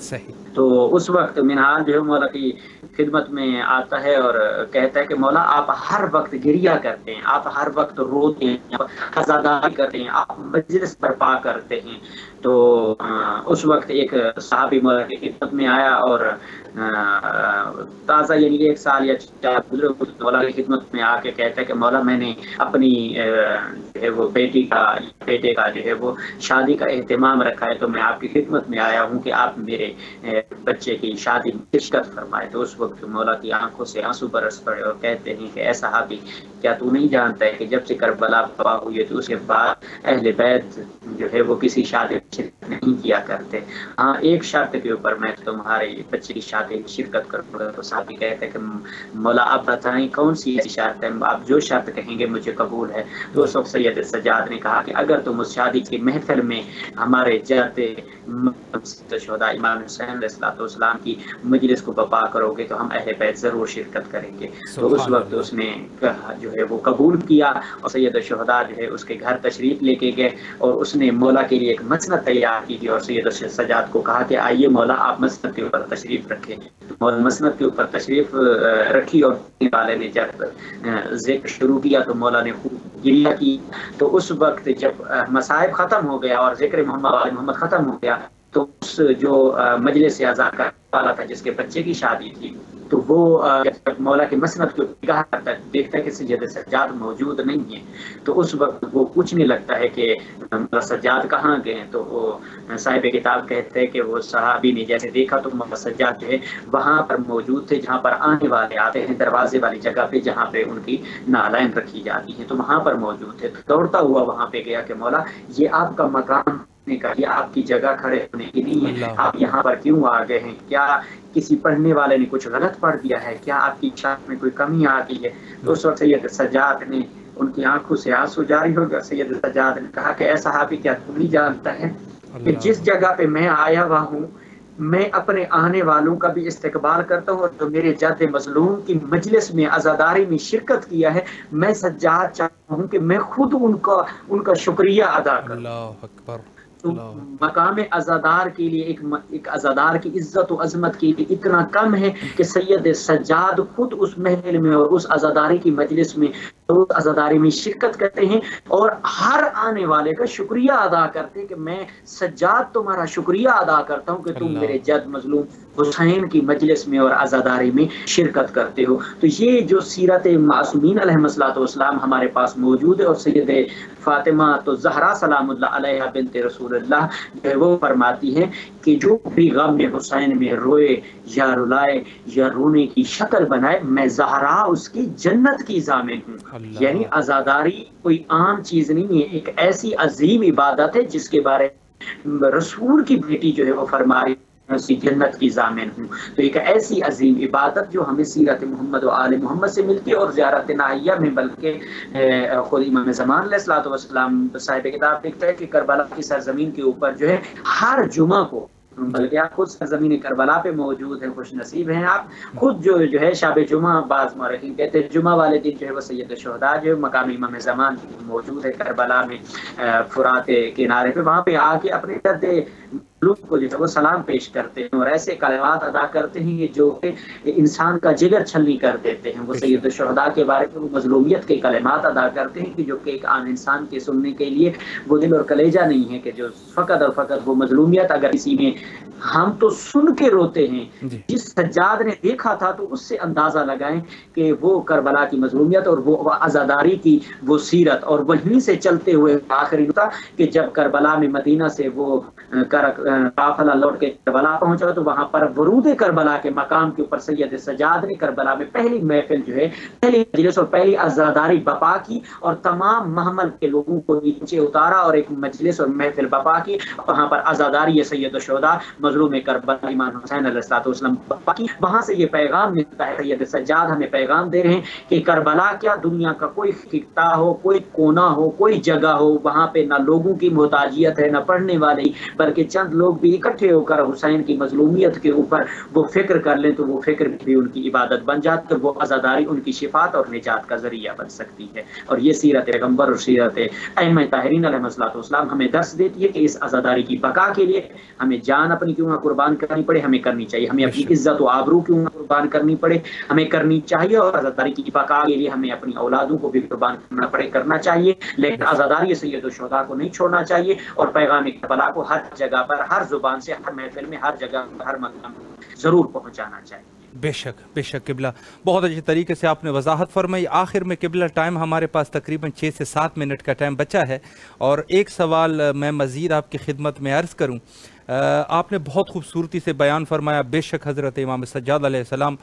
A: صحیح.
B: تو اس وقت منہال جو ہے مولا کی خدمت میں آتا ہے اور کہتا ہے کہ مولا آپ ہر وقت گریہ کرتے ہیں، آپ ہر وقت روتے ہیں، عزاداری کرتے ہیں، آپ مجلس برپا کرتے ہیں. تو اس وقت ایک صحابی مولا کی خدمت میں آیا اور تازہ یعنی 1 سال یا 4 بزرگ مولا کی خدمت میں آ کے کہتا ہے کہ مولا میں نے اپنی جو ہے وہ بیٹے کا جو ہے وہ شادی کا اہتمام رکھا ہے، تو میں آپ کی خدمت میں آیا ہوں کہ آپ میرے بچے کی شادی میں شرکت فرمائے. تو اس وقت مولا کی آنکھوں سے آنسو برس پڑے اور کہتے ہیں کہ اے صحابی، کیا تو نہیں جانتا ہے کہ جب سے کربلا تباہ ہوئی ہے تو اس کے بعد اہل بیت جو ہے وہ کسی شادی میں شرکت نہیں کیا کرتے. ہاں ایک شرط کے اوپر میں تمہارے بچے کی شادی میں شرکت کروں گا. تو صحابی کہتے ہیں کہ مولا آپ بتائیں کون سی ایسی شرط ہے، آپ جو شرط کہیں گے مجھے قبول ہے. تو اس وقت سید سجاد نے کہا کہ اگر تم اس شادی کی محفل میں ہمارے جاتے شہداء امام حسین علیہ السلام کی مجلس کو بپا کرو گے تو ہم اہل بیت ضرور شرکت کریں گے. تو اس
A: سبحان
B: وقت
A: اللہ.
B: اس نے جو ہے وہ قبول کیا اور سید الشہداء جو ہے اس کے گھر تشریف لے کے گئے اور اس نے مولا کے لیے ایک مسند تیار کی تھی اور سید سجاد کو کہا کہ آئیے مولا آپ مسند کے اوپر تشریف رکھیں. مسند کے اوپر تشریف رکھی اور والے نے جب ذکر شروع کیا تو مولا نے خوب گریہ کی. تو اس وقت جب مصائب ختم ہو گیا اور ذکر محمد ختم ہو گیا تو اس جو مجلس اعزا کا والا تھا جس کے بچے کی شادی تھی تو وہ جب مولا کے مسند کو نگاہ کرتا ہے دیکھتا ہے کہ سید سجاد موجود نہیں ہے. تو اس وقت وہ پوچھنے لگتا ہے کہ مولا سجاد کہاں گئے. تو وہ صاحب کتاب کہتے ہیں کہ وہ صحابی نے جیسے دیکھا تو مولا سجاد جو ہے وہاں پر موجود تھے جہاں پر آنے والے آتے ہیں، دروازے والی جگہ پہ جہاں پہ ان کی نالین رکھی جاتی ہیں، تو وہاں پر موجود تھے. دوڑتا ہوا وہاں پہ گیا کہ مولا یہ آپ کا مقام کا، یہ آپ کی جگہ کھڑے ہونے کی نہیں ہے،
A: اللہ
B: آپ یہاں پر کیوں آ گئے ہیں؟ کیا کسی پڑھنے والے نے کچھ غلط پڑھ دیا ہے؟ کیا آپ کی شان میں کوئی کمی آ گئی ہے؟ تو اس وقت سید سجاد نے ان کی آنکھوں سے آنسو جاری ہو گیا. سید سجاد نے کہا کہ اے صحابی، کیا تم نہیں جانتا ہے کہ جس جگہ پہ میں آیا ہوا ہوں میں اپنے آنے والوں کا بھی استقبال کرتا ہوں اور جو میرے جد مظلوم کی مجلس میں عزاداری میں شرکت کیا ہے میں سجاد چاہتا ہوں کہ میں خود ان کا شکریہ ادا کروں.
A: اللہ اکبر.
B: تو مقام عزادار کے لیے ایک عزادار کی عزت و عظمت کے لیے اتنا کم ہے کہ سید سجاد خود اس محل میں اور اس عزاداری کی مجلس میں روز عزاداری میں شرکت کرتے ہیں اور ہر آنے والے کا شکریہ ادا کرتے ہیں کہ میں سجاد تمہارا شکریہ ادا کرتا ہوں کہ تم میرے جد مظلوم حسین کی مجلس میں اور عزاداری میں شرکت کرتے ہو. تو یہ جو سیرت معصومین علیہم السلام ہمارے پاس موجود ہے اور سید فاطمہ تو زہرا سلام اللہ علیہ بنت رسول اللہ جو ہے وہ فرماتی ہے کہ جو بھی غم حسین میں روئے یا رلائے یا رونے کی شکل بنائے میں زہرا اس کی جنت کی ضامن ہوں. یعنی عزاداری کوئی عام چیز نہیں ہے، ایک ایسی عظیم عبادت ہے جس کے بارے رسول کی بیٹی جو ہے وہ فرما رہی جنت کی ضامن ہوں. تو ایک ایسی عظیم عبادت جو ہمیں سیرت محمد و آل محمد سے ملتی ہے اور زیارت ناحیہ میں بلکہ خود امام زمان علیہ الصلوۃ والسلام صاحب کتاب لکھتا ہے کہ کربلا کی سرزمین کے اوپر جو ہے ہر جمعہ کو، بلکہ آپ خود سرزمین کربلا پہ موجود ہیں، خوش نصیب ہیں آپ خود جو ہے شب جمعہ، بعض مورخین کہتے ہیں جمعہ والے دن جو ہے وہ سید الشہداء جو ہے مقام امام زمان موجود ہے کربلا میں فرات کنارے پہ، وہاں پہ آ کے اپنے جد لوگ کو جو ہے وہ سلام پیش کرتے ہیں اور ایسے کلمات ادا کرتے ہیں جو کہ انسان کا جگر چھلنی کر دیتے ہیں. وہ سید الشہداء کے بارے میں وہ مظلومیت کے کلمات ادا کرتے ہیں کہ جو کہ ایک عام انسان کے سننے کے لیے وہ دل اور کلیجہ نہیں ہے، کہ جو فقط اور فقط وہ مظلومیت اگر کسی میں ہم تو سن کے روتے ہیں. جس سجاد نے دیکھا تھا تو اس سے اندازہ لگائیں کہ وہ کربلا کی مظلومیت اور وہ عزاداری کی وہ سیرت، اور وہیں سے چلتے ہوئے آخری نقطہ کہ جب کربلا میں مدینہ سے وہ قافلہ لوٹ کے کربلا پہنچا تو وہاں پر ورود کربلا کے مقام کے اوپر سید سجاد نے کربلا میں پہلی محفل جو ہے، پہلی مجلس اور پہلی عزاداری بپا کی اور تمام محمل کے لوگوں کو نیچے اتارا اور ایک مجلس اور محفل بپا کی. وہاں پر عزاداری سید الشہداء مظلوم کربلا امام حسین علیہ السلام بپا کی. وہاں سے یہ پیغام ملتا ہے، سید سجاد ہمیں پیغام دے رہے ہیں کہ کربلا کیا دنیا کا کوئی خطہ ہو، کوئی کونا ہو، کوئی جگہ ہو، وہاں پہ نہ لوگوں کی محتاجیت ہے، نہ پڑھنے والے، بلکہ چند لوگ بھی اکٹھے ہو کر حسین کی مظلومیت کے اوپر وہ فکر کر لیں تو وہ فکر بھی ان کی عبادت بن جاتی ہے، وہ عزاداری ان کی شفاعت اور نجات کا ذریعہ بن سکتی ہے۔ اور یہ سیرت پیغمبر اور سیرت ائمہ طاہرین علیہ السلام ہمیں درس دیتی ہے کہ اس عزاداری کی بقا کے لیے ہمیں جان اپنی کیوں نہ قربان کرنی پڑے، ہمیں کرنی چاہیے، ہمیں اپنی عزت و آبرو کیوں نہ قربان کرنی پڑے، ہمیں کرنی چاہیے، اور عزاداری کی بقا کے لیے ہمیں اپنی اولادوں کو بھی قربان کرنا پڑے، کرنا چاہیے، لیکن عزاداری سید الشہداء کو نہیں چھوڑنا چاہیے، اور پیغام کربلا کو ہر جگہ پر، ہر زبان سے، ہر محفل میں، ہر جگہ پر، ہر مقام ضرور پہنچانا چاہیے۔
A: بے شک بے شک قبلہ، بہت اچھے طریقے سے آپ نے وضاحت فرمائی۔ آخر میں قبلہ ٹائم ہمارے پاس تقریباً 6 سے 7 منٹ کا ٹائم بچا ہے، اور ایک سوال میں مزید آپ کی خدمت میں عرض کروں۔ آپ نے بہت خوبصورتی سے بیان فرمایا، بے شک حضرت امام سجاد علیہ السلام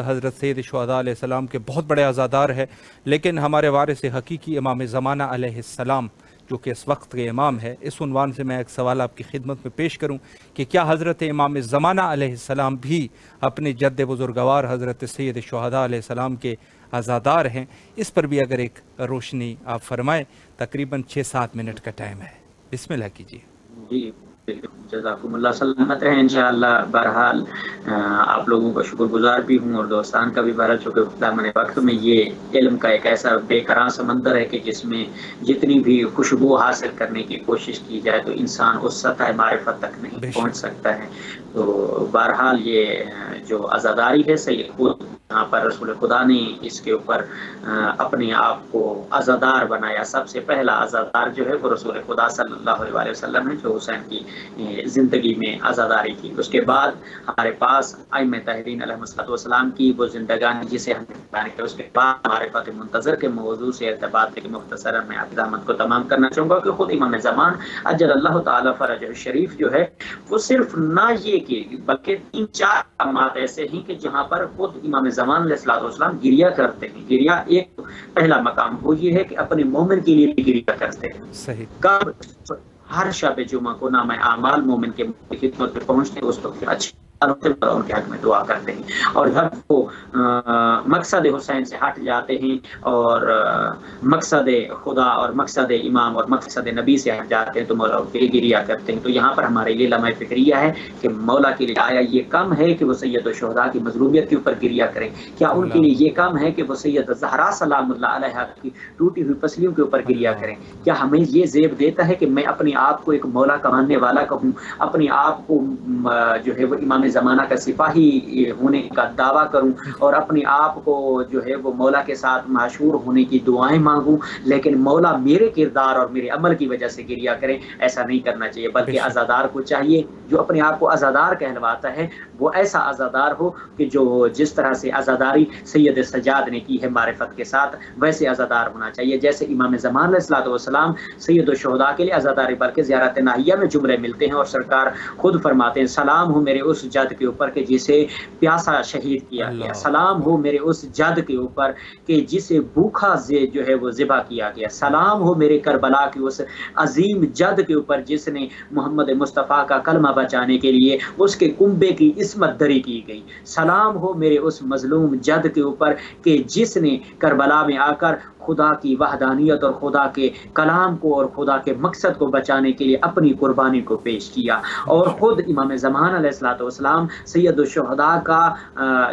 A: حضرت سید الشہداء علیہ السلام کے بہت بڑے عزادار ہیں، لیکن ہمارے وارث حقیقی امام زمانہ علیہ السلام جو کہ اس وقت کے امام ہے، اس عنوان سے میں ایک سوال آپ کی خدمت میں پیش کروں کہ کیا حضرت امام زمانہ علیہ السلام بھی اپنے جد بزرگوار حضرت سید الشہداء علیہ السلام کے عزادار ہیں؟ اس پر بھی اگر ایک روشنی آپ فرمائیں۔ تقریباً 6-7 منٹ کا ٹائم ہے، بسم اللہ کیجیے۔
B: جی جزاکم اللہ، سلامت رہیں انشاءاللہ۔ بہرحال آپ لوگوں کا شکر گزار بھی ہوں، اور دوستان کا بھی بہرحال شکر گزار۔ میں وقت میں یہ علم کا ایک ایسا بے قرار سمندر ہے کہ جس میں جتنی بھی خوشبو حاصل کرنے کی کوشش کی جائے تو انسان اس سطح معرفت تک نہیں پہنچ سکتا ہے۔ تو بہرحال یہ جو عزاداری ہے، سید خود یہاں پر رسول خدا نے اس کے اوپر اپنے آپ کو عزادار بنایا۔ سب سے پہلا عزادار جو ہے وہ رسول خدا صلی اللہ علیہ وسلم ہے، جو حسین کی زندگی میں عزاداری کی۔ اس کے بعد ہمارے پاس ائمہ طاہرین علیہ السلام کی وہ زندگانی جسے ہم بیان کریں، اس کے بعد معرفت منتظر کے موضوع سے ارتباط کے مختصرا میں آپ احمد کو تمام کرنا چاہوں گا کہ خود امام زمان اجل اللہ تعالی فرجہ الشریف جو ہے وہ صرف نہ یہ کہ بلکہ 3-4 مقامات ایسے ہیں کہ جہاں پر خود امام زمان علیہ السلام گریہ کرتے ہیں۔ گریہ ایک پہلا مقام وہ یہ ہے کہ اپنے مومن کے لیے بھی گریہ کرتے ہیں۔
A: صحیح۔
B: کب؟ ہر شب جمعہ کو نامہ اعمال مومن کے خدمت پہ پہنچتے ہیں، اس وقت اچھے ان کے حق میں دعا کرتے ہیں، اور جب وہ مقصد حسین سے ہٹ جاتے ہیں اور مقصد خدا اور مقصد امام اور مقصد نبی سے ہٹ جاتے ہیں تو مولا کے لیے گریہ کرتے ہیں۔ تو یہاں پر ہمارے لیے لمحہ فکریہ ہے کہ مولا کے لیے آیا یہ کم ہے کہ وہ سید الشہداء کی مظلومیت کے اوپر گریہ کریں؟ کیا ان کے لیے یہ کم ہے کہ وہ سید الزہراء سلام اللہ علیہا کی ٹوٹی ہوئی پسلیوں کے اوپر گریہ کریں؟ کیا ہمیں یہ زیب دیتا ہے کہ میں اپنے آپ کو ایک مولا کا ماننے والا کہوں، اپنے آپ کو جو ہے وہ امام زمانہ کا سپاہی ہونے کا دعویٰ کروں، اور اپنے آپ کو جو ہے وہ مولا کے ساتھ معشور ہونے کی دعائیں مانگوں، لیکن مولا میرے کردار اور میرے عمل کی وجہ سے گریہ کریں؟ ایسا نہیں کرنا چاہیے، بلکہ عزادار کو چاہیے جو اپنے آپ کو عزادار کہلواتا ہے وہ ایسا عزادار ہو کہ جو جس طرح سے عزاداری سید سجاد نے کی ہے معرفت کے ساتھ، ویسے عزادار ہونا چاہیے جیسے امام زمان علیہ السلام سید الشہداء کے لیے عزادار، بلکہ زیارت ناہیہ میں جملے ملتے ہیں اور سرکار خود فرماتے ہیں سلام ہو میرے اس جد کے اوپر کہ جسے پیاسا شہید کیا گیا، سلام ہو میرے اس جد کے اوپر کہ جسے بھوکا جو ہے وہ ذبح کیا گیا، سلام ہو میرے کربلا کے اس عظیم جد کے اوپر جس نے محمد مصطفیٰ کا کلمہ بچانے کے لیے اس کے کنبے کی عصمت دری کی گئی، سلام ہو میرے اس مظلوم جد کے اوپر کہ جس نے کربلا میں آ کر خدا کی وحدانیت اور خدا کے کلام کو اور خدا کے مقصد کو بچانے کے لیے اپنی قربانی کو پیش کیا۔ اور خود امام زمان علیہ السلام سید الشہداء کا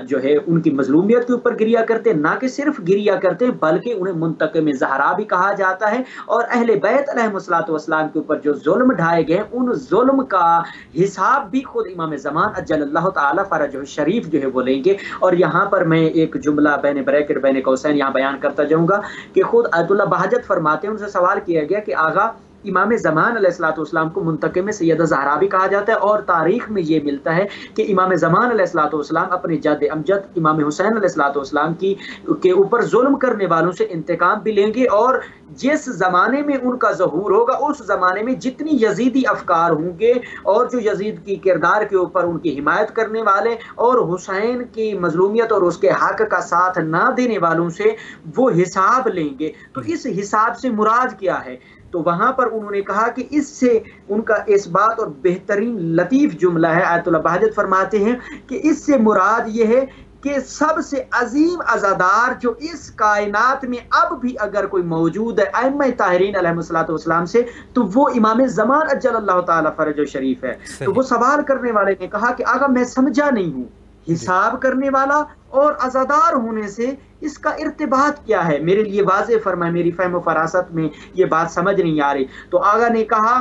B: جو ہے ان کی مظلومیت کے اوپر گریہ کرتے، نہ کہ صرف گریہ کرتے بلکہ انہیں منتقم زہرا بھی کہا جاتا ہے، اور اہل بیت علیہ السلام کے اوپر جو ظلم ڈھائے گئے ان ظلم کا حساب بھی خود امام زمان اجل اللہ تعالی فرجہ الشریف جو ہے وہ لیں گے۔ اور یہاں پر میں ایک جملہ بین بریکٹ بین قوسین یہاں بیان کرتا جاؤں گا کہ خود آیت اللہ بہجت فرماتے ہیں، ان سے سوال کیا گیا کہ آغا امام زمان علیہ السلام کو منتقم سیدہ زہرا بھی کہا جاتا ہے، اور تاریخ میں یہ ملتا ہے کہ امام زمان علیہ السلام اپنے جد امجد امام حسین علیہ السلام کے اوپر ظلم کرنے والوں سے انتقام بھی لیں گے، اور جس زمانے میں ان کا ظہور ہوگا اس زمانے میں جتنی یزیدی افکار ہوں گے اور جو یزید کی کردار کے اوپر ان کی حمایت کرنے والے اور حسین کی مظلومیت اور اس کے حق کا ساتھ نہ دینے والوں سے وہ حساب لیں گے۔ تو اس حساب سے مراد کیا ہے؟ تو وہاں پر انہوں نے کہا کہ اس سے ان کا اس بات اور بہترین لطیف جملہ ہے، آیت اللہ بہجت فرماتے ہیں کہ اس سے مراد یہ ہے
C: کہ سب سے عظیم عزادار جو اس کائنات میں اب بھی اگر کوئی موجود ہے ائمہ طاہرین علیہ الصلوۃ والسلام سے، تو وہ امام زمان اجل اللہ تعالی فرج و شریف ہے۔ تو وہ سوال کرنے والے نے کہا کہ آقا میں سمجھا نہیں ہوں، حساب کرنے والا اور عزادار ہونے سے اس کا ارتباط کیا ہے، میرے لیے واضح فرمائے، میری فہم و فراست میں یہ بات سمجھ نہیں آ رہی۔ تو آقا نے کہا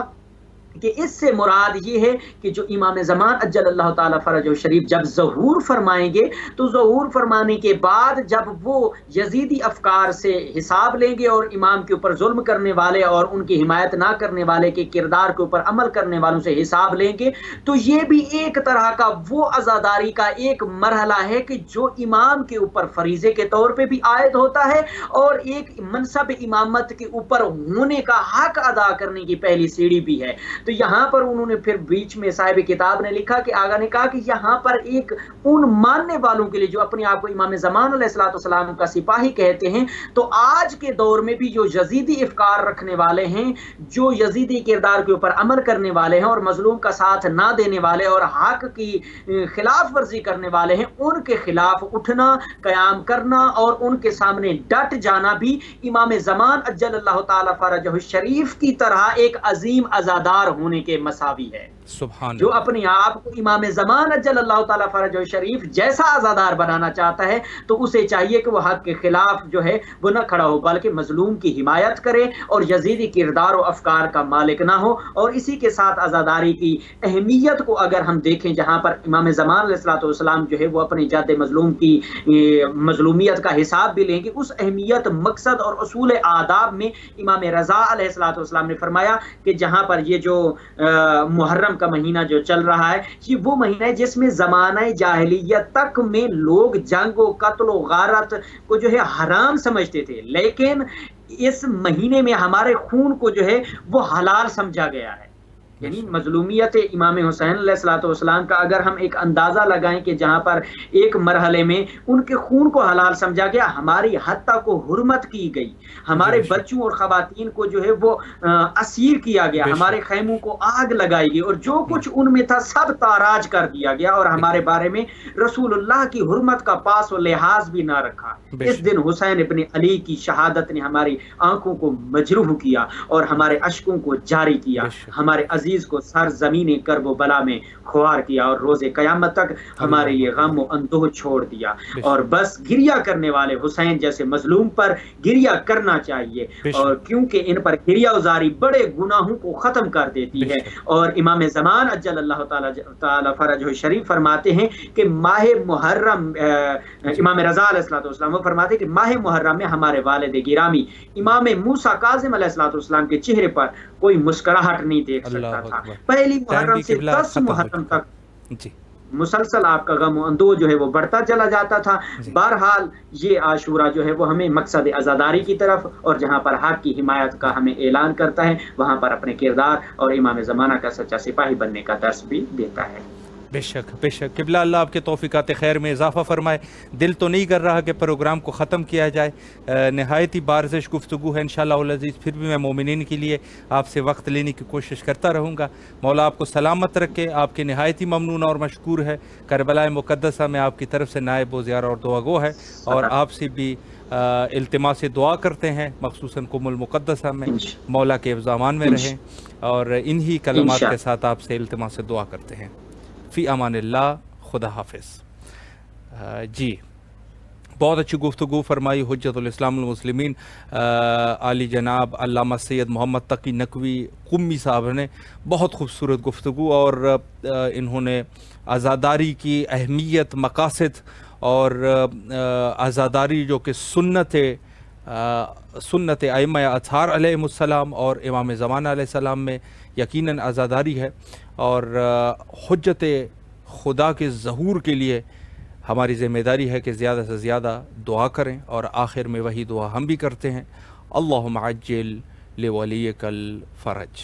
C: کہ اس سے مراد یہ ہے کہ جو امام زمان اجل اللہ تعالی فرج و شریف جب ظہور فرمائیں گے تو ظہور فرمانے کے بعد جب وہ یزیدی افکار سے حساب لیں گے اور امام کے اوپر ظلم کرنے والے اور ان کی حمایت نہ کرنے والے کے کردار کے اوپر عمل کرنے والوں سے حساب لیں گے، تو یہ بھی ایک طرح کا وہ عزاداری کا ایک مرحلہ ہے کہ جو امام کے اوپر فریضے کے طور پہ بھی عائد ہوتا ہے اور ایک منصب امامت کے اوپر ہونے کا حق ادا کرنے کی پہلی سیڑھی بھی ہے۔ تو یہاں پر انہوں نے پھر بیچ میں صاحب کتاب نے لکھا کہ آگا نے کہا کہ یہاں پر ایک ان ماننے والوں کے لیے جو اپنے آپ کو امام زمان علیہ الصلوۃ والسلام کا سپاہی کہتے ہیں، تو آج کے دور میں بھی جو یزیدی افکار رکھنے والے ہیں، جو یزیدی کردار کے اوپر عمل کرنے والے ہیں اور مظلوم کا ساتھ نہ دینے والے اور حق کی خلاف ورزی کرنے والے ہیں، ان کے خلاف اٹھنا، قیام کرنا اور ان کے سامنے ڈٹ جانا بھی امام زمان اجل اللہ تعالی فرجہ الشریف کی طرح ایک عظیم عزادار ہونے کے مساوی ہے۔
A: سبحان
C: جو اپنے آپ کو امام زمان اجل اللہ تعالیٰ فرج و شریف جیسا عزادار بنانا چاہتا ہے تو اسے چاہیے کہ وہ حق کے خلاف جو ہے وہ نہ کھڑا ہو بلکہ مظلوم کی حمایت کرے اور یزیدی کردار و افکار کا مالک نہ ہو۔ اور اسی کے ساتھ عزاداری کی اہمیت کو اگر ہم دیکھیں، جہاں پر امام زمان علیہ الصلوۃ والسلام جو ہے وہ اپنے جد مظلوم کی مظلومیت کا حساب بھی لیں گے، اس اہمیت، مقصد اور اصول آداب میں امام رضا علیہ الصلوۃ والسلام نے فرمایا کہ جہاں پر یہ جو محرم کا مہینہ جو چل رہا ہے، یہ وہ مہینہ ہے جس میں زمانہ جاہلیت تک میں لوگ جنگ و قتل و غارت کو جو ہے حرام سمجھتے تھے، لیکن اس مہینے میں ہمارے خون کو جو ہے وہ حلال سمجھا گیا ہے۔ یعنی مظلومیت امام حسین علیہ الصلوۃ والسلام کا اگر ہم ایک اندازہ لگائیں کہ جہاں پر ایک مرحلے میں ان کے خون کو حلال سمجھا گیا، ہماری حتیٰ کو حرمت کی گئی، ہمارے بچوں اور خواتین کو جو ہے وہ اسیر کیا گیا، ہمارے خیموں کو آگ لگائی گئی اور جو کچھ ان میں تھا سب تاراج کر دیا گیا اور ہمارے بارے میں رسول اللہ کی حرمت کا پاس و لحاظ بھی نہ رکھا۔ اس دن حسین ابن علی کی شہادت نے ہماری آنکھوں کو مجروح کیا اور ہمارے اشکوں کو جاری کیا، ہمارے عزیز کو سر زمین کرب و بلا میں خوار کیا اور روز قیامت تک ہمارے یہ غم و اندوہ چھوڑ دیا۔ اور بس گریہ کرنے والے حسین جیسے مظلوم پر گریہ کرنا چاہیے، اور کیونکہ ان پر گریہ وزاری بڑے گناہوں کو ختم کر دیتی ہے۔ اور امام زمان اجل اللہ تعالی فرجہ شریف فرماتے ہیں کہ ماہ محرم، امام رضا علیہ الصلوۃ والسلام وہ فرماتے ہیں کہ ماہ محرم میں ہمارے والد گرامی امام موسیٰ کاظم علیہ الصلوۃ والسلام کے چہرے پر کوئی مسکراہٹ نہیں دیکھ سکتا تھا۔ پہلی محرم سے 10 محرم تک مسلسل آپ کا غم و اندوہ جو ہے وہ بڑھتا چلا جاتا تھا۔ بہرحال یہ عاشورہ جو ہے وہ ہمیں مقصد عزاداری کی طرف اور جہاں پر حق کی حمایت کا ہمیں اعلان کرتا ہے، وہاں پر اپنے کردار اور امام زمانہ کا سچا سپاہی بننے کا درس بھی دیتا ہے۔
A: بے شک بے شک، قبلہ اللہ آپ کے توفیقات خیر میں اضافہ فرمائے۔ دل تو نہیں کر رہا کہ پروگرام کو ختم کیا جائے، نہایت ہی بارزش گفتگو ہے انشاءاللہ العزیز، پھر بھی میں مومنین کے لیے آپ سے وقت لینے کی کوشش کرتا رہوں گا۔ مولا آپ کو سلامت رکھے، آپ کے نہایت ہی ممنون اور مشکور ہے۔ کربلا مقدسہ میں آپ کی طرف سے نائب و زیارہ اور دعا گو ہے، اور آپ سے بھی التماس دعا کرتے ہیں، مخصوصاً قم المقدسہ میں مولا کے افضامان میں رہیں، اور انہی کلمات کے ساتھ آپ سے التماس دعا کرتے ہیں۔ فی امان اللہ، خدا حافظ۔ جی بہت اچھی گفتگو فرمائی حجت الاسلام المسلمین عالی جناب علامہ سید محمد تقی نقوی قمی صاحب نے، بہت خوبصورت گفتگو، اور انہوں نے عزاداری کی اہمیت، مقاصد اور عزاداری جو کہ سنت ائمہ اطہار علیہ السلام اور امام زمانہ علیہ السلام میں یقیناً عزاداری ہے، اور حجت خدا کے ظہور کے لیے ہماری ذمہ داری ہے کہ زیادہ سے زیادہ دعا کریں، اور آخر میں وہی دعا ہم بھی کرتے ہیں، اللہم عجل لولیک الفرج۔